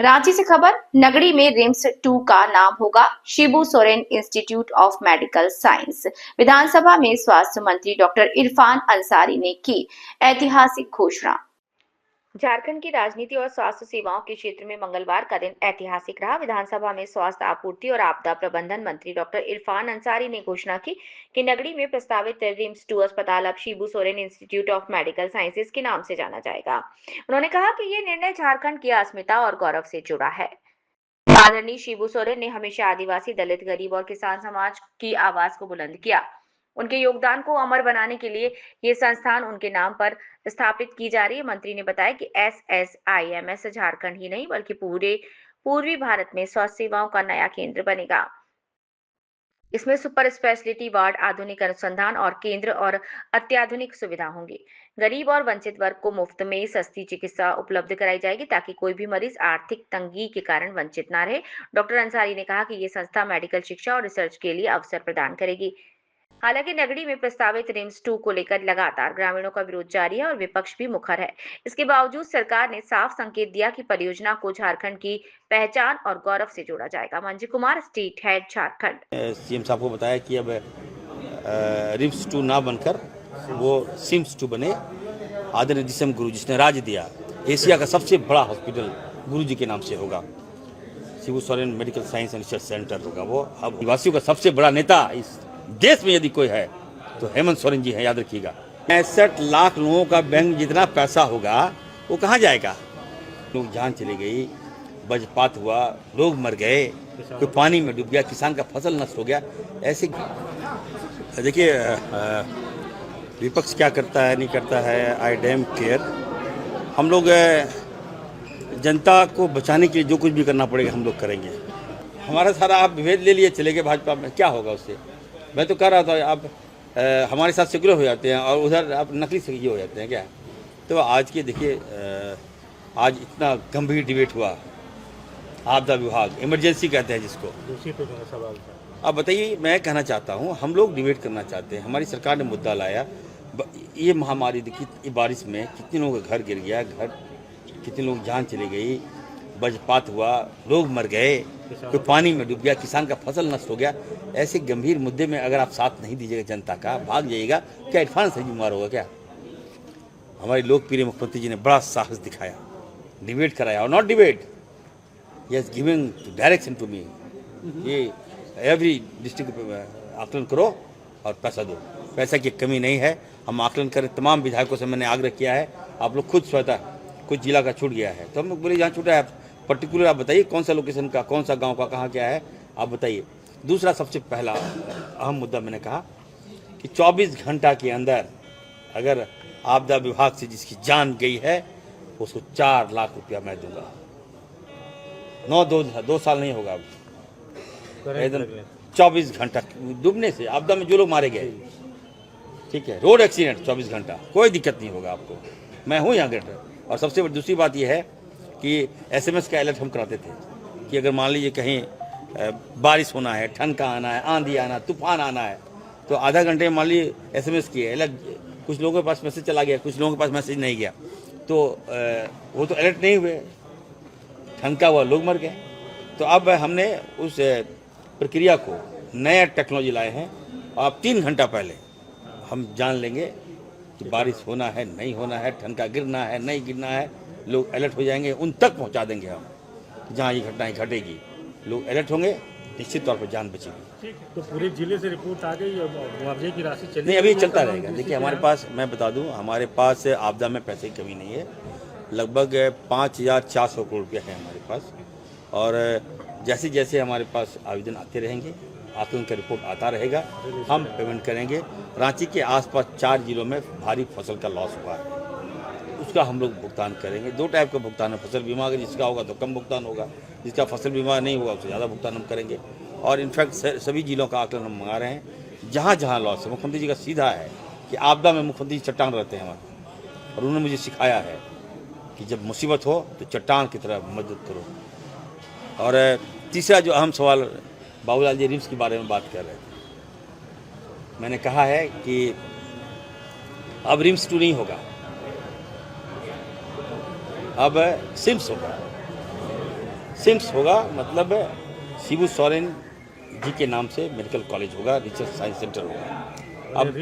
रांची से खबर। नगड़ी में रिम्स 2 का नाम होगा Shibu Soren institute of medical science. विधानसभा में स्वास्थ्य मंत्री डॉक्टर इरफान अंसारी ने की ऐतिहासिक घोषणा। झारखंड की राजनीति और स्वास्थ्य सेवाओं के क्षेत्र में मंगलवार का दिन ऐतिहासिक रहा। विधानसभा में स्वास्थ्य आपूर्ति और आपदा प्रबंधन मंत्री डॉक्टर इरफान अंसारी ने घोषणा की कि नगड़ी में प्रस्तावित रिम्स 2 अस्पताल अब Shibu Soren institute of medical sciences के नाम से जाना जाएगा। उन्होंने कहा कि ये निर्णय झारखंड की अस्मिता और गौरव से जुड़ा है। आदरणीय शिबू सोरेन ने हमेशा आदिवासी, दलित, गरीब और किसान समाज की आवाज को बुलंद किया। उनके योगदान को अमर बनाने के लिए ये संस्थान उनके नाम पर स्थापित की जा रही है। मंत्री ने बताया कि SSIMS झारखंड ही नहीं बल्कि पूरे पूर्वी भारत में स्वास्थ्य सेवाओं का नया केंद्र बनेगा। इसमें सुपर स्पेशलिटी वार्ड, आधुनिक अनुसंधान और केंद्र और अत्याधुनिक सुविधा होंगी। गरीब और वंचित वर्ग को मुफ्त में सस्ती चिकित्सा उपलब्ध कराई जाएगी ताकि कोई भी मरीज आर्थिक तंगी के कारण वंचित न रहे। डॉक्टर अंसारी ने कहा कि ये संस्था मेडिकल शिक्षा और रिसर्च के लिए अवसर प्रदान करेगी। हालांकि नगड़ी में प्रस्तावित रिम्स 2 को लेकर लगातार ग्रामीणों का विरोध जारी है और विपक्ष भी मुखर है। इसके बावजूद सरकार ने साफ संकेत दिया कि परियोजना को झारखंड की पहचान और गौरव से जोड़ा जाएगा। Manju Kumar, state head, Jharkhand. CM साहब को बताया कि अब रिम्स 2 ना बनकर वो सिम्स 2 बने। आदरणीय DCM गुरु जिसने राज्य दिया, एशिया का सबसे बड़ा हॉस्पिटल गुरु जी के नाम से होगा। Shibu Soren medical science and research centre होगा। वो अब निवासियों का सबसे बड़ा नेता इस देश में यदि कोई है तो हेमंत सोरेन जी हैं, याद रखिएगा। 65 लाख लोगों का बैंक जितना पैसा होगा वो कहाँ जाएगा? लोग जान चली गई, वज्रपात हुआ, लोग मर गए, कोई पानी में डूब गया, किसान का फसल नष्ट हो गया। ऐसे देखिए विपक्ष क्या करता है नहीं करता है, आई डैम केयर। हम लोग जनता को बचाने के लिए जो कुछ भी करना पड़ेगा हम लोग करेंगे। हमारा सारा आप विभेद ले लिए चले गए भाजपा में, क्या होगा उससे? मैं तो कह रहा था आप हमारे साथ सेक्युलर हो जाते हैं और उधर आप नकली ये हो जाते हैं क्या? तो आज के देखिए आज इतना गंभीर डिबेट हुआ, आपदा विभाग, इमरजेंसी कहते हैं जिसको। दूसरी पे सवाल था। अब बताइए, मैं कहना चाहता हूँ हम लोग डिबेट करना चाहते हैं। हमारी सरकार ने मुद्दा लाया, ये महामारी देखिए, ये बारिश में कितने लोगों का घर गिर गया, कितने लोग जान चली गई, वज्रपात हुआ, लोग मर गए, कोई पानी में डूब गया, किसान का फसल नष्ट हो गया। ऐसे गंभीर मुद्दे में अगर आप साथ नहीं दीजिएगा जनता का, भाग जाइएगा, क्या इरफान से बीमार होगा क्या? हमारे लोकप्रिय मुख्यमंत्री जी ने बड़ा साहस दिखाया, डिबेट कराया और not debate, yes giving direction to me. ये एवरी डिस्ट्रिक्ट आकलन करो और पैसा दो। पैसा की कमी नहीं है, हम आकलन करें। तमाम विधायकों से मैंने आग्रह किया है, आप लोग खुद स्वतः, कुछ जिला का छूट गया है तो हम लोग बोले जहाँ छूटा है पर्टिकुलर आप बताइए, कौन सा लोकेशन का, कौन सा गांव का, कहाँ क्या है, आप बताइए। दूसरा सबसे पहला अहम मुद्दा मैंने कहा कि 24 घंटा के अंदर अगर आपदा विभाग से जिसकी जान गई है उसको 4 लाख रुपया मैं दूंगा। 2 साल नहीं होगा, एकदम 24 घंटा डूबने से, आपदा में जो लोग मारे गए, ठीक है, रोड एक्सीडेंट 24 घंटा, कोई दिक्कत नहीं होगा आपको। मैं हूँ यहाँ गेटर। और सबसे बड़ी दूसरी बात यह है कि SMS का अलर्ट हम कराते थे कि अगर मान लीजिए कहीं बारिश होना है, ठनका आना है, आंधी आना, तूफान आना है, तो आधा घंटे में मान लीजिए SMS किए अलर्ट। कुछ लोगों के पास मैसेज चला गया, कुछ लोगों के पास मैसेज नहीं गया, तो वो तो अलर्ट नहीं हुए, ठनका हुआ, लोग मर गए। तो अब हमने उस प्रक्रिया को नया टेक्नोलॉजी लाए हैं। अब 3 घंटा पहले हम जान लेंगे कि बारिश होना है, नहीं होना है, ठनका गिरना है, नहीं गिरना है, लोग अलर्ट हो जाएंगे, उन तक पहुंचा देंगे हम जहां ये घटनाएं घटेगी। लोग अलर्ट होंगे, निश्चित तौर पर जान बचेगी। तो पूरे जिले से रिपोर्ट आ गई, मुआवजे की राशि चली नहीं, अभी चलता रहेगा। देखिए हमारे पास, मैं बता दूं, हमारे पास आपदा में पैसे की कमी नहीं है। लगभग 5400 करोड़ रुपया है हमारे पास, और जैसे जैसे हमारे पास आवेदन आते रहेंगे, आकलन का रिपोर्ट आता रहेगा, हम पेमेंट करेंगे। रांची के आसपास 4 जिलों में भारी फसल का लॉस हुआ है, उसका हम लोग भुगतान करेंगे। 2 टाइप का भुगतान है, फसल बीमा अगर जिसका होगा तो कम भुगतान होगा, जिसका फसल बीमा नहीं होगा उससे ज़्यादा भुगतान हम करेंगे। और इनफैक्ट सभी जिलों का आकलन हम मंगा रहे हैं जहाँ जहाँ लॉस है। मुख्यमंत्री जी का सीधा है कि आपदा में मुख्यमंत्री चट्टान रहते हैं हमारे, और उन्होंने मुझे सिखाया है कि जब मुसीबत हो तो चट्टान की तरह मदद करो। और तीसरा जो अहम सवाल, बाबूलाल जी रिम्स के बारे में बात कर रहे थे, मैंने कहा है कि अब रिम्स 2 नहीं होगा, अब सिम्स होगा। सिम्स होगा, मतलब शिबू सोरेन जी के नाम से मेडिकल कॉलेज होगा, रिसर्च साइंस सेंटर होगा। अब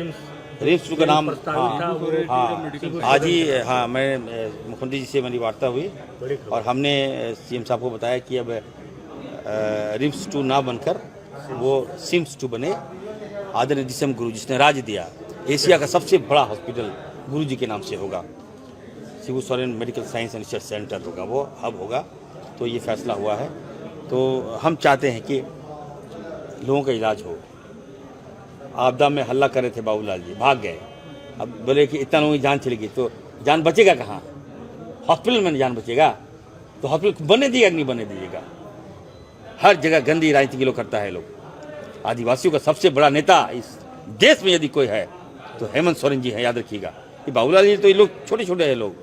रिम्स का नाम आज ही मैं मुख्यमंत्री जी से मेरी वार्ता हुई और हमने सीएम साहब को बताया कि अब रिम्स 2 ना बनकर वो सिम्स 2 बने। आदरणीय DCM गुरु जिसने राज्य दिया, एशिया का सबसे बड़ा हॉस्पिटल गुरु जी के नाम से होगा, Shibu Soren medical science and research centre होगा, वो हब होगा। तो ये फैसला हुआ है। तो हम चाहते हैं कि लोगों का इलाज हो। आपदा में हल्ला कर रहे थे बाबूलाल जी, भाग गए। अब बोले कि इतना लोगों की जान चली गई, तो जान बचेगा कहाँ? हॉस्पिटल में जान बचेगा तो हॉस्पिटल बनने दीजिएगा कि नहीं बनने दीजिएगा? हर जगह गंदी राजनीति के लोग करता है लोग। आदिवासियों का सबसे बड़ा नेता इस देश में यदि कोई है तो हेमंत सोरेन जी हैं, याद रखिएगा। ये बाबूलाल जी तो ये लोग छोटे छोटे हैं लोग,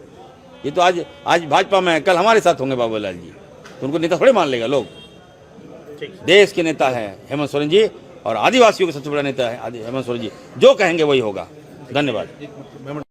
ये तो आज भाजपा में है, कल हमारे साथ होंगे बाबूलाल जी, तो उनको नेता थोड़े मान लेगा लोग। देश के नेता हैं हेमंत सोरेन जी और आदिवासियों के सबसे बड़ा नेता है हेमंत सोरेन जी। जो कहेंगे वही होगा। धन्यवाद।